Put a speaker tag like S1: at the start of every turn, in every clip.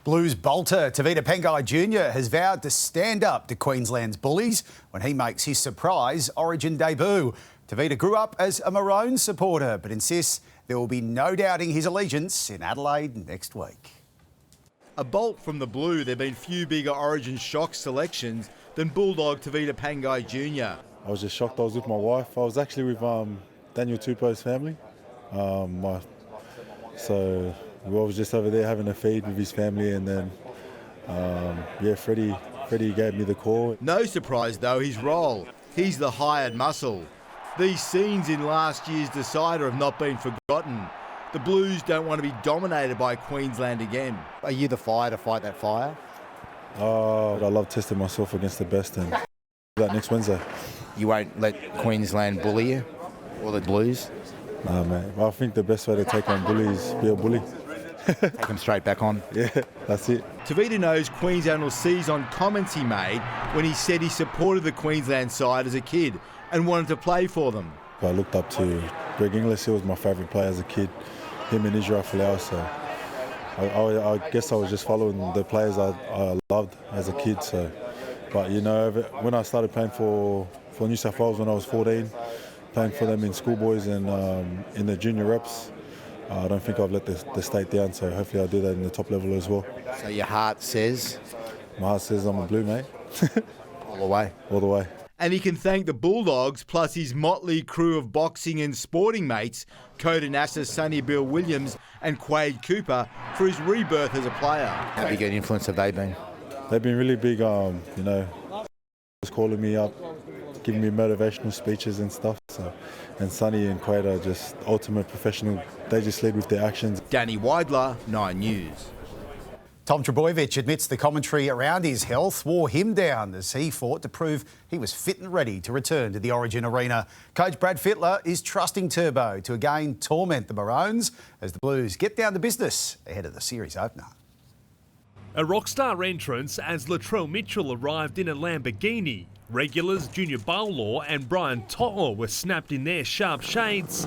S1: Blues bolter Tavita Pangai Jr. has vowed to stand up to Queensland's bullies when he makes his surprise Origin debut. Tavita grew up as a Maroons supporter but insists there will be no doubting his allegiance in Adelaide next week.
S2: A bolt from the blue, there have been few bigger Origin shock selections than Bulldog Tavita Pangai Jr.
S3: I was just shocked. I was with my wife. I was actually with Daniel Tupou's family. So we was just over there having a feed with his family, and then Freddie gave me the call.
S2: No surprise though, his role. He's the hired muscle. These scenes in last year's decider have not been forgotten. The Blues don't want to be dominated by Queensland again.
S4: Are you the fire to fight that fire?
S3: I love testing myself against the best, and that next Wednesday.
S4: You won't let Queensland bully you, or the Blues?
S3: No, mate. I think the best way to take on bullies is be a bully.
S4: Take them straight back on.
S3: Yeah, that's it.
S2: Tavita knows Queensland will seize on comments he made when he said he supported the Queensland side as a kid and wanted to play for them.
S3: I looked up to Greg Inglis. He was my favourite player as a kid. Him and Israel Folau. So I guess I was just following the players I loved as a kid. So, but you know, when I started playing for New South Wales when I was 14, playing for them in schoolboys and in the junior reps, I don't think I've let the state down. So hopefully I'll do that in the top level as well.
S4: So your heart says?
S3: My heart says I'm a blue, mate.
S4: All the way?
S3: All the way.
S2: And he can thank the Bulldogs plus his motley crew of boxing and sporting mates, Coda Nasser, Sonny Bill Williams and Quade Cooper, for his rebirth as a player.
S4: How big an influence have they been?
S3: They've been really big, just calling me up, giving me motivational speeches and stuff. So, and Sonny and Quade are just ultimate professional. They just lead with their actions.
S2: Danny Weidler, 9 News.
S1: Tom Trbojevic admits the commentary around his health wore him down as he fought to prove he was fit and ready to return to the Origin arena. Coach Brad Fittler is trusting Turbo to again torment the Maroons as the Blues get down to business ahead of the series opener.
S5: A rockstar entrance as Latrell Mitchell arrived in a Lamborghini. Regulars Junior Bowlaw and Brian To'o were snapped in their sharp shades,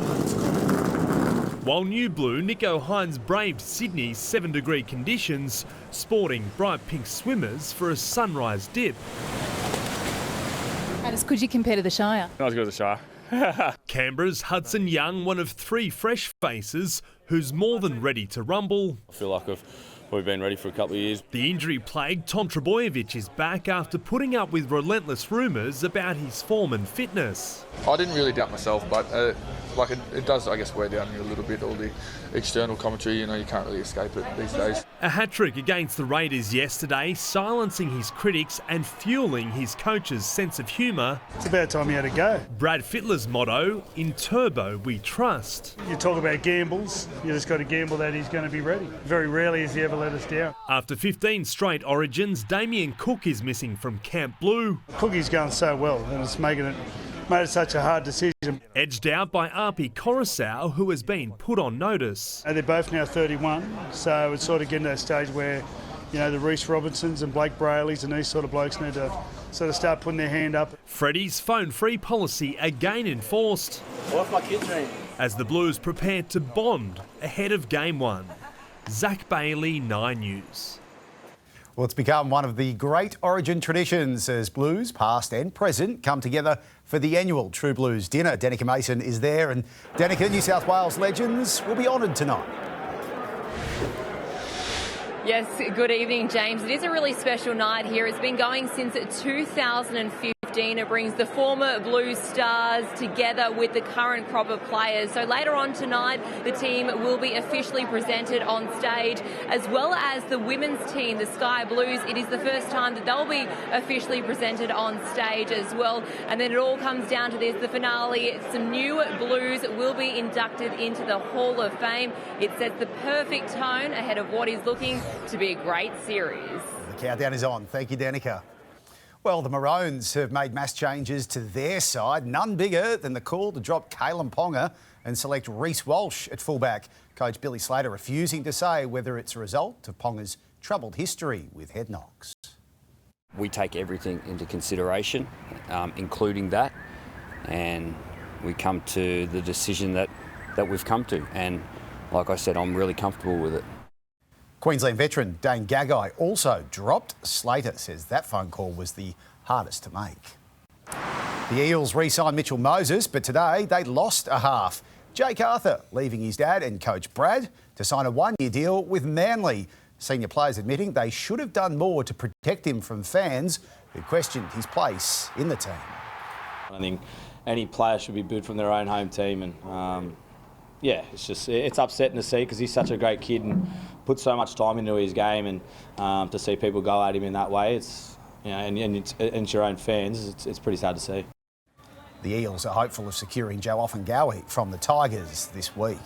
S5: while new blue Nico Hines braved Sydney's 7-degree conditions, sporting bright pink swimmers for a sunrise dip.
S6: How could you compare to the Shire?
S7: Not as good as the Shire.
S5: Canberra's Hudson Young, one of 3 fresh faces who's more than ready to rumble.
S7: I feel like we've been ready for a couple of years.
S5: The injury-plagued Tom Trbojevic is back after putting up with relentless rumours about his form and fitness.
S8: I didn't really doubt myself, but it does, I guess, wear down me a little bit, all the external commentary. You can't really escape it these days.
S5: A hat-trick against the Raiders yesterday, silencing his critics and fuelling his coach's sense of humour.
S9: It's about time he had to go.
S5: Brad Fittler's motto, in Turbo we trust.
S9: You talk about gambles, you just got to gamble that he's going to be ready. Very rarely has he ever let us down.
S5: After 15 straight Origins, Damien Cook is missing from Camp Blue.
S9: Cookie's going so well and it's made it such a hard decision.
S5: Edged out by Arpi Coruscant, who has been put on notice.
S9: And they're both now 31, so it's sort of getting to that stage where, the Reece Robinsons and Blake Brayleys and these sort of blokes need to sort of start putting their hand up.
S5: Freddie's phone-free policy again enforced.
S7: What if my kids are in?
S5: As the Blues prepare to bond ahead of Game 1. Zach Bailey, 9 News.
S1: Well, it's become one of the great Origin traditions as Blues, past and present, come together for the annual True Blues dinner. Danica Mason is there, and Danica, New South Wales legends will be honoured tonight.
S10: Yes, good evening, James. It is a really special night here. It's been going since 2015. It brings the former Blues stars together with the current crop of players. So later on tonight, the team will be officially presented on stage, as well as the women's team, the Sky Blues. It is the first time that they'll be officially presented on stage as well. And then it all comes down to this, the finale. Some new Blues will be inducted into the Hall of Fame. It sets the perfect tone ahead of what is looking to be a great series.
S1: The countdown is on. Thank you, Danica. Well, the Maroons have made mass changes to their side, none bigger than the call to drop Kalen Ponga and select Reece Walsh at fullback. Coach Billy Slater refusing to say whether it's a result of Ponga's troubled history with head knocks.
S11: We take everything into consideration, including that, and we come to the decision that we've come to. And like I said, I'm really comfortable with it.
S1: Queensland veteran Dane Gagai also dropped. Slater says that phone call was the hardest to make. The Eels re-signed Mitchell Moses, but today they lost a half. Jake Arthur leaving his dad and coach Brad to sign a one-year deal with Manly. Senior players admitting they should have done more to protect him from fans who questioned his place in the team.
S6: I think any player should be booed from their own home team, and yeah, it's upsetting to see because he's such a great kid and put so much time into his game, and to see people go at him in that way, it's, you know, and it's your own fans, it's pretty sad to see.
S1: The Eels are hopeful of securing Joe Offengawi from the Tigers this week.